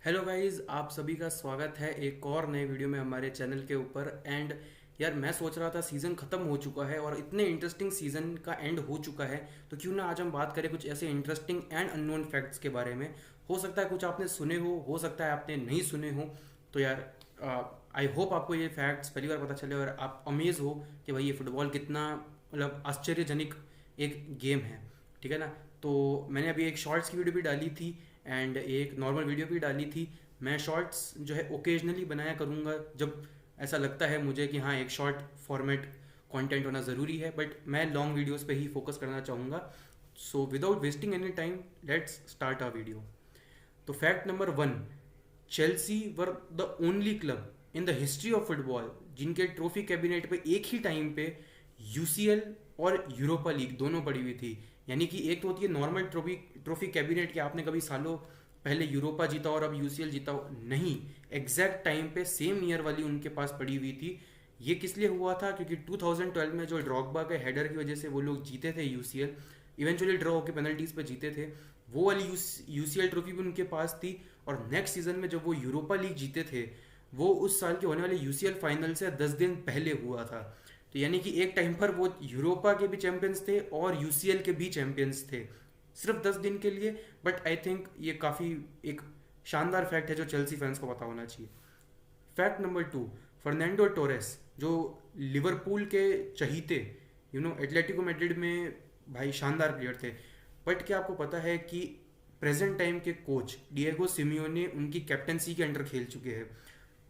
Hello guys, आप सभी का स्वागत है एक और नए वीडियो में हमारे चैनल के ऊपर। एंड यार, मैं सोच रहा था सीज़न ख़त्म हो चुका है और इतने इंटरेस्टिंग सीज़न का एंड हो चुका है, तो क्यों ना आज हम बात करें कुछ ऐसे इंटरेस्टिंग एंड अननोन फैक्ट्स के बारे में। हो सकता है कुछ आपने सुने हो सकता है आपने नहीं सुने हो। तो यार, आई होप आपको ये फैक्ट्स पहली बार पता चले और आप अमेज हो कि भाई ये फुटबॉल कितना मतलब आश्चर्यजनक एक गेम है। ठीक है ना। तो मैंने अभी एक शॉर्ट्स की वीडियो भी डाली थी एंड एक नॉर्मल वीडियो भी डाली थी। मैं शॉर्ट्स जो है ओकेजनली बनाया करूँगा जब ऐसा लगता है मुझे कि हाँ, एक शॉर्ट फॉर्मेट कंटेंट होना ज़रूरी है, बट मैं लॉन्ग वीडियोस पे ही फोकस करना चाहूँगा। So without wasting any time, let's start our video. तो fact number 1, Chelsea were the only club in the history of football जिनके ट्रॉफी कैबिनेट पे एक ही टाइम पे यूसीएल और यूरोपा लीग दोनों पड़ी हुई थी। यानी कि एक तो होती है नॉर्मल ट्रॉफी ट्रॉफी कैबिनेट कि आपने कभी सालों पहले यूरोपा जीता और अब यूसीएल जीता हो, नहीं, एग्जैक्ट टाइम पे सेम ईयर वाली उनके पास पड़ी हुई थी। ये किस लिए हुआ था? क्योंकि 2012 में जो ड्रॉगबा के हेडर की वजह से वो लोग जीते थे यूसीएल, इवेंचुअली ड्रॉ होकर पेनल्टीज पे जीते थे। वो वाली यूसीएल ट्रॉफी भी उनके पास थी। और नेक्स्ट सीजन में जब वो यूरोपा लीग जीते थे, वो उस साल के होने वाले यूसीएल फाइनल से 10 दिन पहले हुआ था। तो यानी कि एक टाइम पर वो यूरोपा के भी चैंपियंस थे और यूसीएल के भी चैंपियंस थे, सिर्फ 10 दिन के लिए। बट आई थिंक ये काफ़ी एक शानदार फैक्ट है जो चेल्सी फैंस को पता होना चाहिए। फैक्ट नंबर 2, फर्नांडो टोरेस जो लिवरपूल के चहीते एटलेटिको मैड्रिड में भाई शानदार प्लेयर थे। बट क्या आपको पता है कि प्रेजेंट टाइम के कोच डिएगो सिमियोने उनकी कैप्टनसी के अंडर खेल चुके हैं?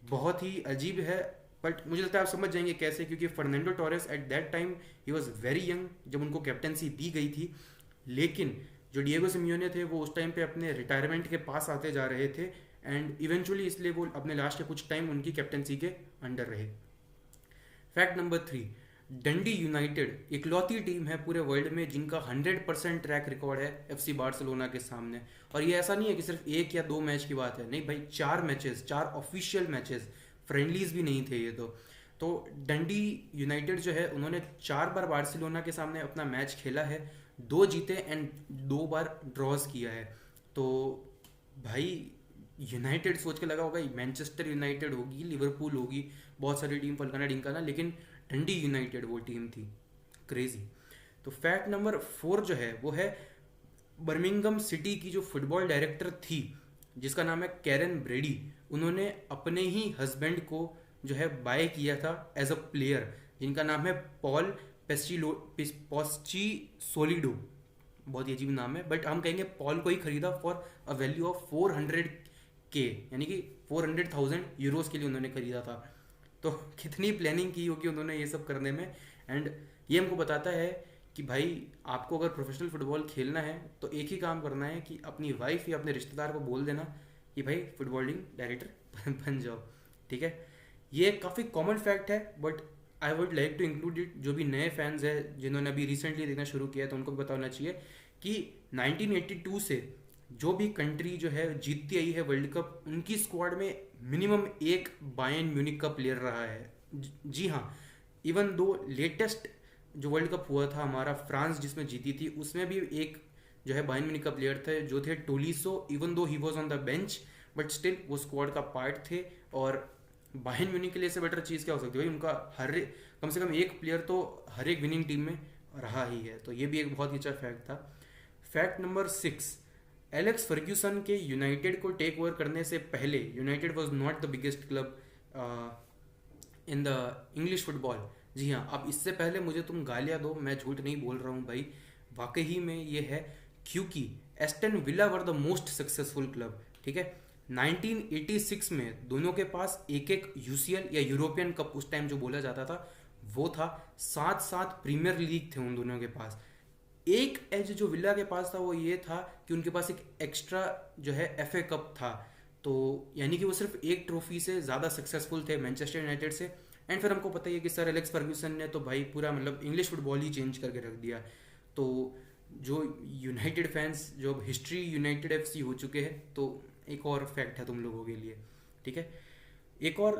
बहुत ही अजीब है, बट मुझे लगता है आप समझ जाएंगे कैसे। क्योंकि Fernando Torres at that time he was very young जब उनको कैप्टनसी दी गई थी। लेकिन जो डिएगो सिमियोने थे वो उस टाइम पे अपने रिटायरमेंट के पास आते जा रहे थे एंड इवेंचुअली इसलिए वो अपने लास्ट के कुछ टाइम उनकी कैप्टनसी के अंडर रहे। फैक्ट नंबर 3, डंडी यूनाइटेड इकलौती टीम है पूरे वर्ल्ड में जिनका 100% ट्रैक रिकॉर्ड है एफसी बार्सिलोना के सामने। और ये ऐसा नहीं है कि सिर्फ एक या दो मैच की बात है, नहीं भाई, 4 मैचेस, 4 ऑफिशियल मैचेस, फ्रेंडलीज भी नहीं थे ये तो डंडी यूनाइटेड जो है उन्होंने 4 बार बार्सिलोना के सामने अपना मैच खेला है, 2 जीते एंड 2 बार ड्रॉज किया है। तो भाई, यूनाइटेड सोच के लगा होगा मैनचेस्टर यूनाइटेड होगी, लिवरपूल होगी, बहुत सारी टीम फलकाना ढिंकाना, लेकिन डंडी यूनाइटेड वो टीम थी। क्रेजी। तो फैक्ट नंबर 4 जो है वो है बर्मिंगम सिटी की जो फुटबॉल डायरेक्टर थी जिसका नाम है कैरन ब्रेडी, उन्होंने अपने ही हस्बैंड को जो है बाय किया था एज अ प्लेयर, जिनका नाम है पॉल पोस्ची सोलिडो। बहुत ही अजीब नाम है, बट हम कहेंगे पॉल को ही खरीदा for a value of 400K, यानी कि 400,000 यूरोस के लिए उन्होंने खरीदा था। तो कितनी प्लानिंग की होगी उन्होंने ये सब करने में। एंड ये हमको बताता है कि भाई, आपको अगर प्रोफेशनल फुटबॉल खेलना है तो एक ही काम करना है कि अपनी वाइफ या अपने रिश्तेदार को बोल देना कि भाई फुटबॉलिंग डायरेक्टर बन जाओ। ठीक है। ये काफ़ी कॉमन फैक्ट है, but I would like to include it. जो भी नए फैंस हैं जिन्होंने अभी रिसेंटली देखना शुरू किया है तो उनको भी बताना चाहिए कि 1982 से जो भी कंट्री जो है जीतती आई है वर्ल्ड कप, उनकी स्क्वाड में मिनिमम एक बायर्न म्यूनिक का प्लेयर रहा है। जी हाँ, इवन दो लेटेस्ट जो वर्ल्ड कप हुआ था हमारा फ्रांस जिसमें जीती थी, उसमें भी एक जो है बायर्न म्यूनिक का प्लेयर थे जो थे Tolisso. Even though he was on the bench, but still वो स्क्वाड का पार्ट थे। और बायर्न म्यूनिक के लिए इससे बेटर चीज़ क्या हो सकती है भाई, उनका कम से कम एक प्लेयर तो हर एक विनिंग टीम में रहा ही है। तो ये भी एक बहुत ही अच्छा फैक्ट था। फैक्ट नंबर 6, एलेक्स फर्ग्यूसन के यूनाइटेड को टेक ओवर करने से पहले United was not the biggest club in the English football. जी हाँ, अब इससे पहले मुझे तुम गालियाँ दो, मैं झूठ नहीं बोल रहा हूँ भाई, वाकई में ये है। क्योंकि Aston villa were the most successful club. ठीक है। 1986 में दोनों के पास एक एक यूसीएल या यूरोपियन कप उस टाइम जो बोला जाता था वो था, साथ साथ प्रीमियर लीग थे उन दोनों के पास। एक एज जो विला के पास था वो ये था कि उनके पास एक एक्स्ट्रा जो है एफए कप था। तो यानी कि वो सिर्फ एक ट्रॉफी से ज़्यादा सक्सेसफुल थे मैनचेस्टर यूनाइटेड से। एंड फिर हमको पता ही है कि सर एलेक्स फर्ग्यूसन ने तो भाई पूरा मतलब इंग्लिश फुटबॉल ही चेंज करके रख दिया। तो जो यूनाइटेड फैंस जो अब हिस्ट्री यूनाइटेड एफसी हो चुके हैं, तो एक और फैक्ट है तुम लोगों के लिए। ठीक है। एक और,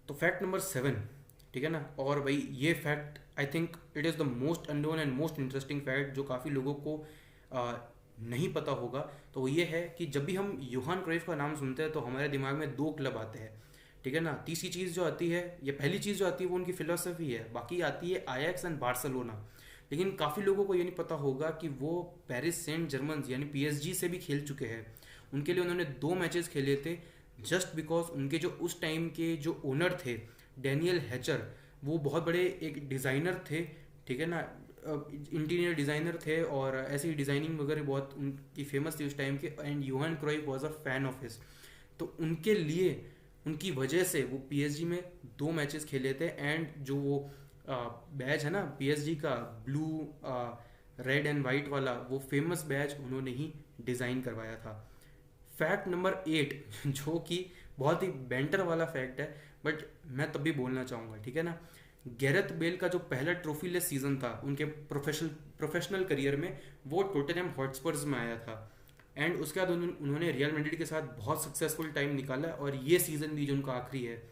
तो फैक्ट नंबर 7, ठीक है ना। और भाई ये fact I think it is the most unknown and most interesting fact जो काफ़ी लोगों को नहीं पता होगा तो वो ये है कि जब भी हम योहान क्राइफ का नाम सुनते हैं तो हमारे दिमाग में दो क्लब आते हैं, ठीक है ना। तीसरी चीज़ जो आती है, ये पहली चीज़ जो आती है वो उनकी फिलोसफी है, बाकी आती है आयाक्स एंड बार्सिलोना। लेकिन काफ़ी लोगों को ये नहीं पता होगा कि वो पेरिस सेंट जर्मन यानी पीएसजी से भी खेल चुके हैं। उनके लिए उन्होंने 2 मैचेस खेले थे, जस्ट बिकॉज उनके जो उस टाइम के जो ओनर थे डैनियल हैचर, वो बहुत बड़े एक डिज़ाइनर थे, ठीक है ना, इंटीरियर डिज़ाइनर थे और ऐसी डिज़ाइनिंग वगैरह बहुत उनकी फेमस थी उस टाइम के। And Johan Cruyff was a fan of his, तो उनके लिए, उनकी वजह से वो पीएसजी में 2 मैचेस खेले थे। एंड जो वो बैच है ना पीएसजी का, ब्लू रेड एंड वाइट वाला, वो फेमस बैच उन्होंने ही डिज़ाइन करवाया था। फैक्ट नंबर 8 जो कि बहुत ही बेंटर वाला फैक्ट है, बट मैं तब भी बोलना चाहूँगा, ठीक है ना। गैरेथ बेल का जो पहला ट्रॉफी लेस सीजन था उनके प्रोफेशनल करियर में, वो टोटनहम हॉटस्पर्स में आया था। एंड उसके बाद उन्होंने रियल मैड्रिड के साथ बहुत सक्सेसफुल टाइम निकाला और ये सीज़न भी जो उनका आखिरी है।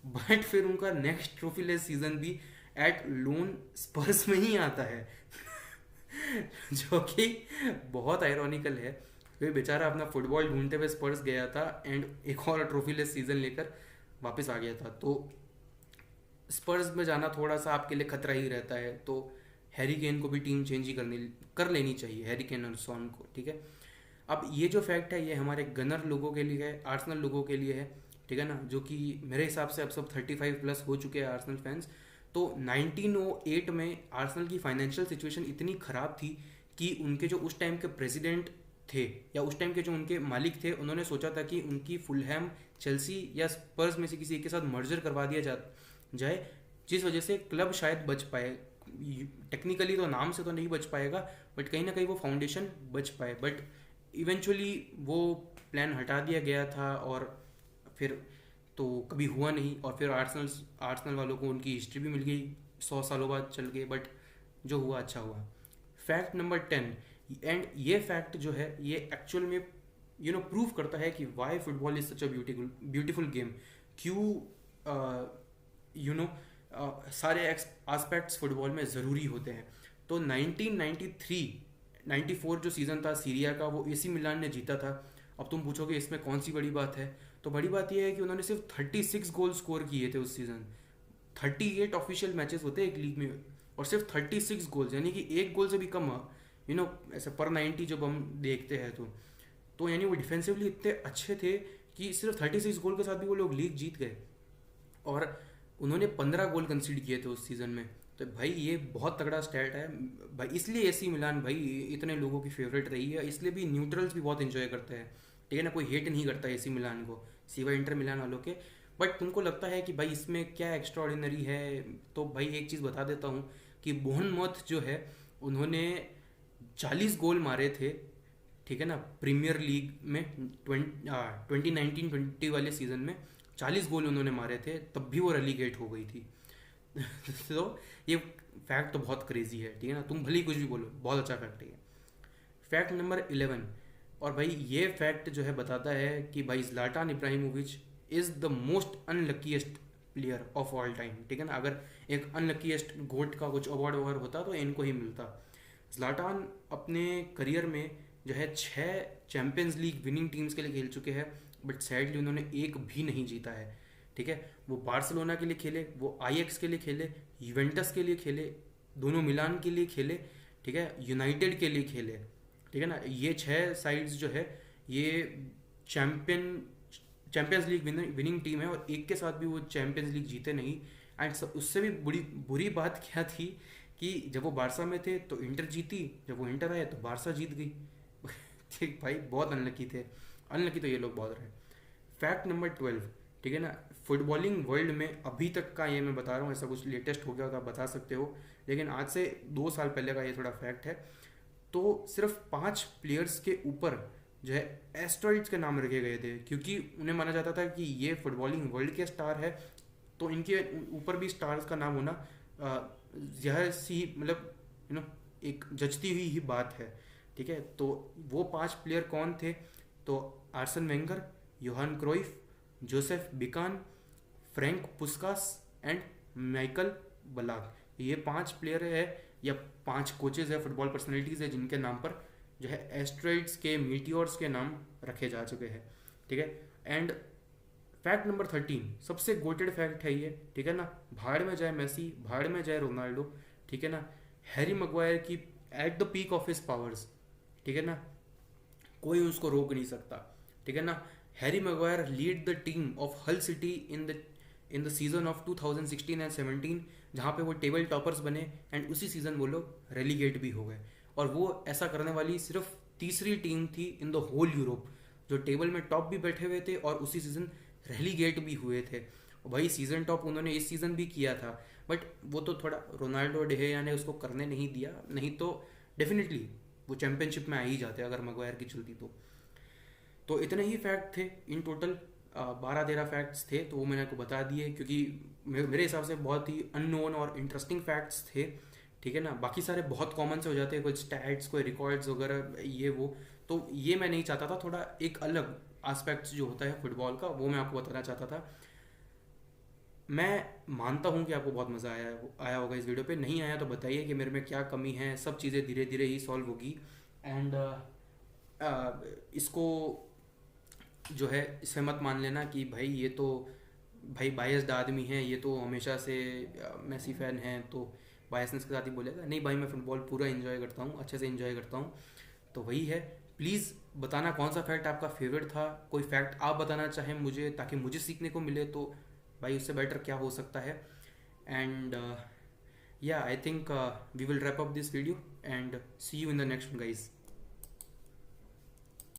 बट फिर उनका नेक्स्ट ट्रॉफी लेस सीजन भी एट लोन स्पर्स में ही आता है जो कि बहुत आयरॉनिकल है। वे बेचारा अपना फुटबॉल ढूंढते हुए स्पर्स गया था एंड एक और ट्रॉफी लेस सीजन लेकर वापस आ गया था। तो स्पर्स में जाना थोड़ा सा आपके लिए खतरा ही रहता है, तो हैरी केन को भी टीम चेंज ही कर लेनी चाहिए, हैरी केन और सॉन को, ठीक है। अब ये जो फैक्ट है ये हमारे गनर लोगों के लिए है, आर्सेनल लोगों के लिए है, ठीक है ना, जो कि मेरे हिसाब से अब सब 35+ हो चुके हैं आर्सेनल फैंस। तो 1908 में आर्सेनल की फाइनेंशियल सिचुएशन इतनी ख़राब थी कि उनके जो उस टाइम के प्रेसिडेंट थे या उस टाइम के जो उनके मालिक थे, उन्होंने सोचा था कि उनकी फुलहैम, चेल्सी या स्पर्स में से किसी एक के साथ मर्जर करवा दिया जाए, जिस वजह से क्लब शायद बच पाए। टेक्निकली तो नाम से तो नहीं बच पाएगा, बट कहीं ना कहीं वो फाउंडेशन बच पाए। बट इवेंचुअली वो प्लान हटा दिया गया था और फिर तो कभी हुआ नहीं। और फिर आर्सेनल वालों को उनकी हिस्ट्री भी मिल गई, 100 सालों बाद चल के, बट जो हुआ अच्छा हुआ। फैक्ट नंबर 10, एंड ये फैक्ट जो है ये एक्चुअल में प्रूव करता है कि why football is such a beautiful game. क्यों सारे एस्पेक्ट्स फुटबॉल में ज़रूरी होते हैं। तो 1993-94 जो सीज़न था सीरिया का, वो एसी मिलान ने जीता था। अब तुम पूछोगे इसमें कौन सी बड़ी बात है, तो बड़ी बात यह है कि उन्होंने सिर्फ 36 गोल स्कोर किए थे उस सीज़न। 38 ऑफिशियल मैचेस होते हैं एक लीग में और सिर्फ 36 गोल्स, यानी कि एक गोल से भी कम, ऐसे पर 90 जब हम देखते हैं तो यानी वो डिफेंसिवली इतने अच्छे थे कि सिर्फ 36 गोल के साथ भी वो लोग लीग जीत गए। और उन्होंने 15 गोल कंसीड किए थे उस सीज़न में। तो भाई ये बहुत तगड़ा स्टैट है भाई, इसलिए एसी मिलान भाई इतने लोगों की फेवरेट रही है, इसलिए भी न्यूट्रल्स भी बहुत इन्जॉय करते हैं, ठीक है ना। कोई हेट नहीं करता एसी मिलान को सिवाय इंटर मिलान वालों के। बट तुमको लगता है कि भाई इसमें क्या एक्स्ट्रा ऑर्डिनरी है, तो भाई एक चीज़ बता देता हूँ कि बोर्नमouth जो है उन्होंने 40 गोल मारे थे, ठीक है ना, प्रीमियर लीग में 2019-20 वाले सीज़न में 40 गोल उन्होंने मारे थे, तब भी वो रेलीगेट हो गई थी तो ये फैक्ट तो बहुत क्रेजी है, ठीक है ना, तुम भले ही कुछ भी बोलो, बहुत अच्छा फैक्ट है ये। फैक्ट नंबर 11, और भाई ये फैक्ट जो है बताता है कि भाई Zlatan Ibrahimovic is the most unluckiest player of all time, ठीक है ना। अगर एक अनलकीस्ट गोट का कुछ अवार्ड होता तो इनको ही मिलता। ज़्लाटान अपने करियर में जो है 6 चैम्पियंस लीग विनिंग टीम्स के लिए खेल चुके हैं, बट सैडली उन्होंने एक भी नहीं जीता है, ठीक है। वो बार्सिलोना के लिए खेले, वो आईएक्स के लिए खेले, यूवेंटस के लिए खेले, दोनों मिलान के लिए खेले, ठीक है, यूनाइटेड के लिए खेले, ठीक है ना। ये 6 साइड्स जो है ये चैम्पियंस लीग विनिंग टीम है और एक के साथ भी वो चैम्पियंस लीग जीते नहीं। एंड उससे भी बुरी बात क्या थी कि जब वो बारसा में थे तो इंटर जीती, जब वो इंटर आए तो बारसा जीत गई ठीक भाई बहुत अनलकी थे, अनलकी तो ये लोग बहुत रहे। फैक्ट नंबर 12, ठीक है ना, फुटबॉलिंग वर्ल्ड में अभी तक का ये मैं बता रहा हूँ, ऐसा कुछ लेटेस्ट हो गया तो आप बता सकते हो, लेकिन आज से 2 साल पहले का ये थोड़ा फैक्ट है। तो सिर्फ 5 प्लेयर्स के ऊपर जो है एस्ट्रॉइड्स के नाम रखे गए थे, क्योंकि उन्हें माना जाता था कि ये फुटबॉलिंग वर्ल्ड के स्टार है, तो इनके ऊपर भी स्टार्स का नाम होना यह सी मतलब एक जचती हुई ही बात है, ठीक है। तो वो 5 प्लेयर कौन थे, तो Arsene Wenger, Johan Cruyff, Josef Bican, Ferenc Puskas and Michael Ballack. ये 5 प्लेयर है या 5 कोचेज है, फुटबॉल पर्सनैलिटीज़ है जिनके नाम पर जो है एस्ट्रॉइड्स के मीटियोर्स के नाम रखे जा चुके हैं, ठीक है। एंड फैक्ट नंबर 13 सबसे गोटेड फैक्ट है ये, ठीक है ना। भाड़ में जाए मेसी, भाड़ में जाए रोनाल्डो, ठीक है ना। हैरी मैग्वायर की at the peak of his powers, ठीक है ना, कोई उसको रोक नहीं सकता, ठीक है ना। Harry Maguire lead the team of हल city in the season of 2016 and 17, जहाँ पे वो टेबल टॉपर्स बने एंड उसी सीजन वो लोग रेलीगेट भी हो गए। और वो ऐसा करने वाली सिर्फ तीसरी टीम थी इन द होल यूरोप जो टेबल में टॉप भी बैठे हुए थे और उसी सीजन रेलीगेट भी हुए थे। वही सीजन टॉप उन्होंने इस सीजन भी किया था, बट वो तो थोड़ा रोनाल्डो डेहेया ने उसको करने नहीं दिया, नहीं तो डेफिनेटली वो चैंपियनशिप में आ ही जाते अगर मैग्वायर की चलती तो इतने ही फैक्ट थे इन टोटल। 12-13 फैक्ट्स थे, तो वो मैंने आपको बता दिए क्योंकि मेरे हिसाब से बहुत ही अननोन और इंटरेस्टिंग फैक्ट्स थे, ठीक है ना। बाकी सारे बहुत कॉमन से हो जाते हैं, कोई स्टैट्स, कोई रिकॉर्ड्स वगैरह ये वो, तो ये मैं नहीं चाहता था। थोड़ा एक अलग एस्पेक्ट्स जो होता है फुटबॉल का वो मैं आपको बताना चाहता था। मैं मानता हूँ कि आपको बहुत मज़ा आया होगा इस वीडियो पे। नहीं आया तो बताइए कि मेरे में क्या कमी है, सब चीज़ें धीरे धीरे ही सॉल्व होगी। एंड इसको जो है इसे मत मान लेना कि भाई ये तो भाई बायस्ड आदमी है, ये तो हमेशा से मेसी फैन है तो बायसनेस के साथ ही बोलेगा। नहीं भाई, मैं फुटबॉल पूरा एंजॉय करता हूँ, अच्छे से एंजॉय करता हूँ। तो वही है। प्लीज़ बताना कौन सा फैक्ट आपका फेवरेट था, कोई फैक्ट आप बताना चाहें मुझे ताकि मुझे सीखने को मिले, तो भाई उससे बेटर क्या हो सकता है। And yeah I think we will wrap up this video and see you in the next one guys.